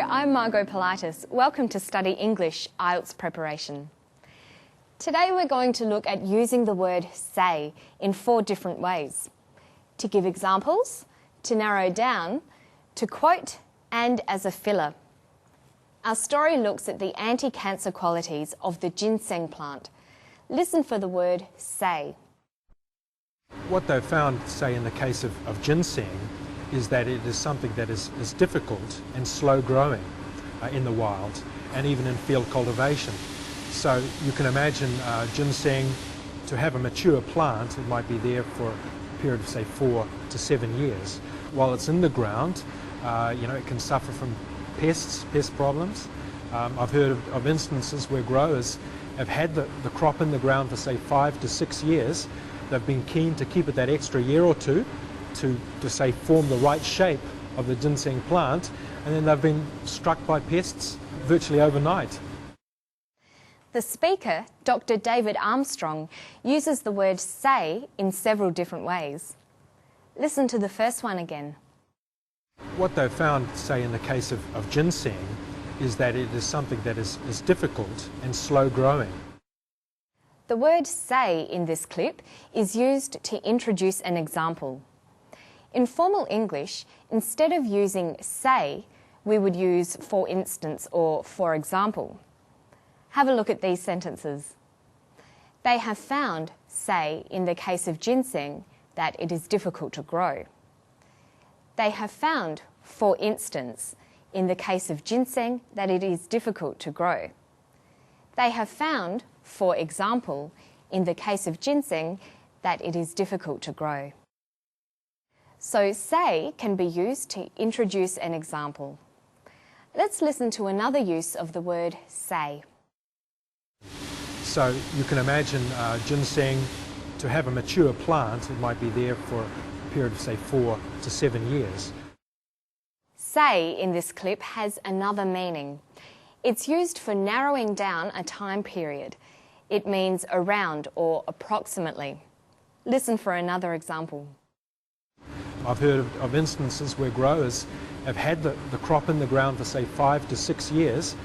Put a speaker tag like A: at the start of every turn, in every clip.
A: I'm Margot Politis. Welcome to Study English IELTS Preparation. Today we're going to look at using the word say in 4 different ways. To give examples, to narrow down, to quote, and as a filler. Our story looks at the anti-cancer qualities of the ginseng plant. Listen for the word say.
B: What they've found, say in the case of ginseng, is that it is something that is difficult and slow growing in the wild and even in field cultivation. So you can imagine ginseng, to have a mature plant, it might be there for a period of say 4 to 7 years. While it's in the ground, it can suffer from pest problems. I've heard of instances where growers have had the crop in the ground for say 5 to 6 years. They've been keen to keep it that extra year or two to say form the right shape of the ginseng plant, and then they've been struck by pests virtually overnight.
A: The speaker, Dr. David Armstrong, uses the word say in several different ways. Listen to the first one again.
B: What they've found, say in the case of ginseng, is that it is something that is difficult and slow growing.
A: The word say in this clip is used to introduce an example. In formal English, instead of using say, we would use for instance or for example. Have a look at these sentences. They have found, say, in the case of ginseng, that it is difficult to grow. They have found, for instance, in the case of ginseng, that it is difficult to grow. They have found, for example, in the case of ginseng, that it is difficult to grow. So say can be used to introduce an example. Let's listen to another use of the word say.
B: So you can imagine ginseng, to have a mature plant, it might be there for a period of say 4 to 7 years.
A: Say in this clip has another meaning. It's used for narrowing down a time period. It means around or approximately. Listen for another example.
B: I've heard of instances where growers have had the crop in the ground for say 5 to 6 years.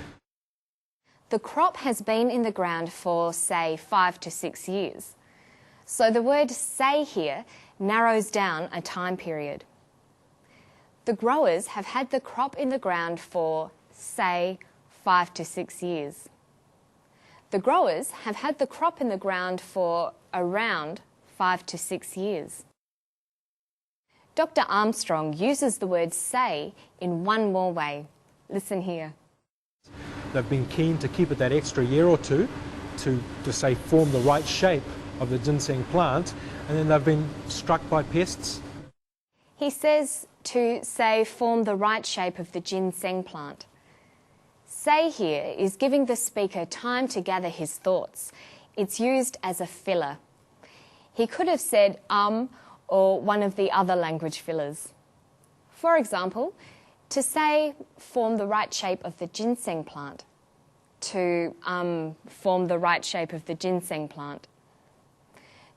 A: The crop has been in the ground for say 5 to 6 years. So the word say here narrows down a time period. The growers have had the crop in the ground for say 5 to 6 years. The growers have had the crop in the ground for around 5 to 6 years. Dr. Armstrong uses the word say in one more way. Listen here.
B: They've been keen to keep it that extra year or two to say form the right shape of the ginseng plant, and then they've been struck by pests.
A: He says to say form the right shape of the ginseng plant. Say here is giving the speaker time to gather his thoughts. It's used as a filler. He could have said or one of the other language fillers. For example, to say form the right shape of the ginseng plant. To form the right shape of the ginseng plant.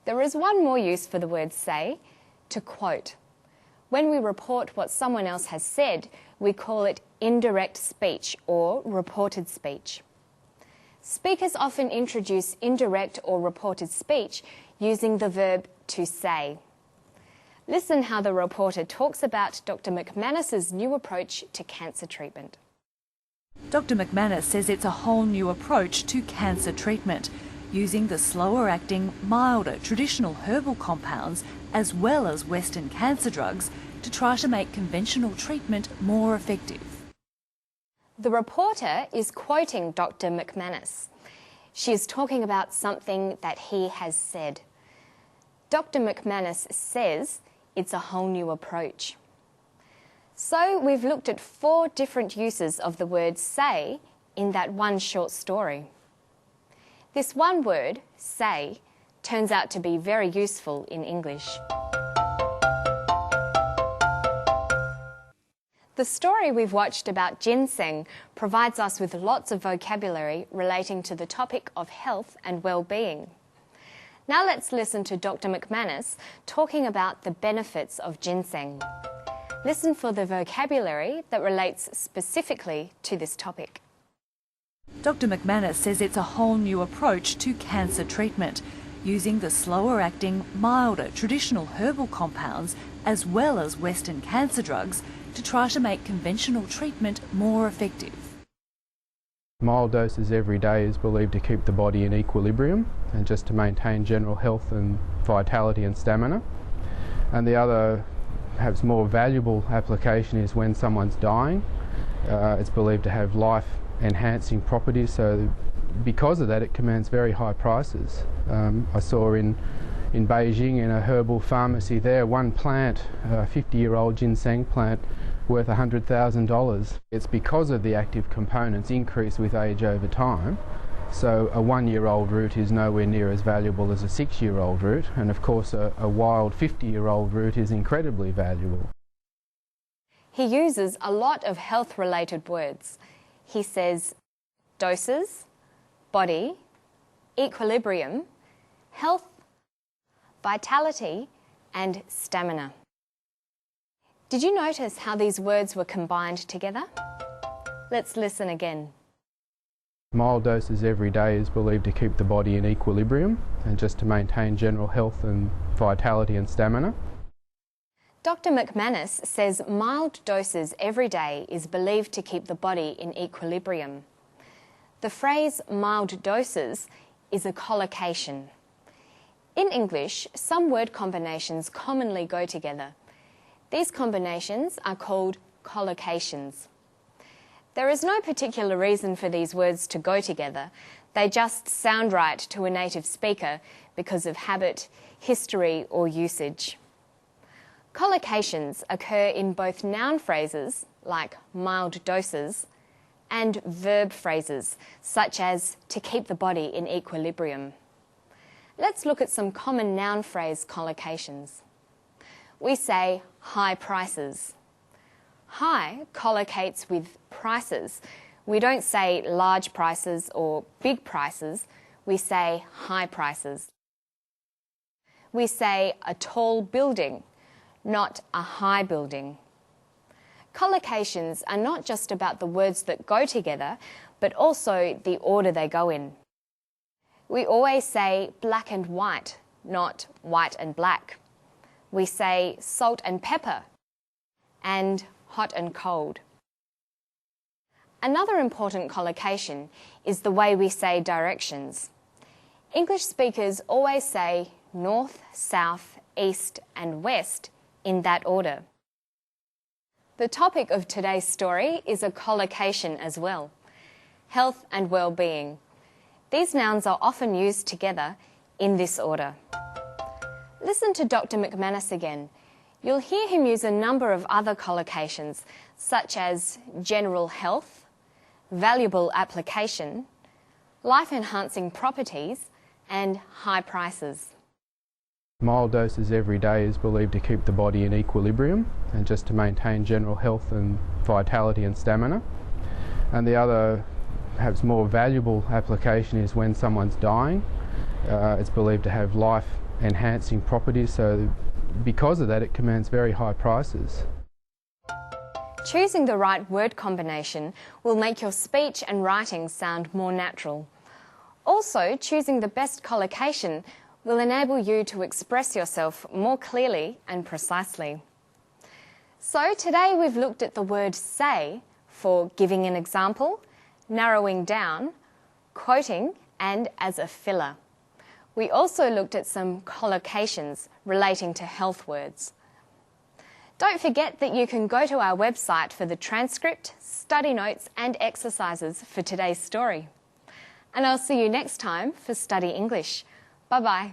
A: There is one more use for the word say, to quote. When we report what someone else has said, we call it indirect speech or reported speech. Speakers often introduce indirect or reported speech using the verb to say. Listen how the reporter talks about Dr. McManus's new approach to cancer treatment.
C: Dr. McManus says it's a whole new approach to cancer treatment, using the slower-acting, milder, traditional herbal compounds as well as Western cancer drugs to try to make conventional treatment more effective.
A: The reporter is quoting Dr. McManus. She is talking about something that he has said. Dr. McManus says it's a whole new approach. So we've looked at 4 different uses of the word say in that one short story. This one word, say, turns out to be very useful in English. The story we've watched about ginseng provides us with lots of vocabulary relating to the topic of health and well-being. Now let's listen to Dr. McManus talking about the benefits of ginseng. Listen for the vocabulary that relates specifically to this topic.
C: Dr. McManus says it's a whole new approach to cancer treatment, using the slower-acting, milder traditional herbal compounds as well as Western cancer drugs to try to make conventional treatment more effective.
D: Mild doses every day is believed to keep the body in equilibrium and just to maintain general health and vitality and stamina. And the other, perhaps more valuable application is when someone's dying. It's believed to have life-enhancing properties, so because of that it commands very high prices. I saw in Beijing, in a herbal pharmacy there, one plant, a 50-year-old ginseng plant, worth $100,000. It's because of the active components increase with age over time. So a 1-year-old root is nowhere near as valuable as a 6-year-old root, and of course a wild 50-year-old root is incredibly valuable.
A: He uses a lot of health-related words. He says doses, body, equilibrium, health, vitality and stamina. Did you notice how these words were combined together? Let's listen again.
D: Mild doses every day is believed to keep the body in equilibrium and just to maintain general health and vitality and stamina.
A: Dr. McManus says mild doses every day is believed to keep the body in equilibrium. The phrase mild doses is a collocation. In English, some word combinations commonly go together. These combinations are called collocations. There is no particular reason for these words to go together. They just sound right to a native speaker because of habit, history or usage. Collocations occur in both noun phrases, like mild doses, and verb phrases, such as to keep the body in equilibrium. Let's look at some common noun phrase collocations. We say high prices. High collocates with prices. We don't say large prices or big prices. We say high prices. We say a tall building, not a high building. Collocations are not just about the words that go together, but also the order they go in. We always say black and white, not white and black. We say salt and pepper and hot and cold. Another important collocation is the way we say directions. English speakers always say north, south, east and west in that order. The topic of today's story is a collocation as well. Health and well-being. These nouns are often used together in this order. Listen to Dr. McManus again. You'll hear him use a number of other collocations, such as general health, valuable application, life-enhancing properties, and high prices.
D: Mild doses every day is believed to keep the body in equilibrium and just to maintain general health and vitality and stamina. And the other, perhaps more valuable application is when someone's dying. It's believed to have life-enhancing properties, so because of that it commands very high prices.
A: Choosing the right word combination will make your speech and writing sound more natural. Also, choosing the best collocation will enable you to express yourself more clearly and precisely. So today we've looked at the word say for giving an example, narrowing down, quoting and as a filler. We also looked at some collocations relating to health words. Don't forget that you can go to our website for the transcript, study notes and exercises for today's story. And I'll see you next time for Study English. Bye-bye.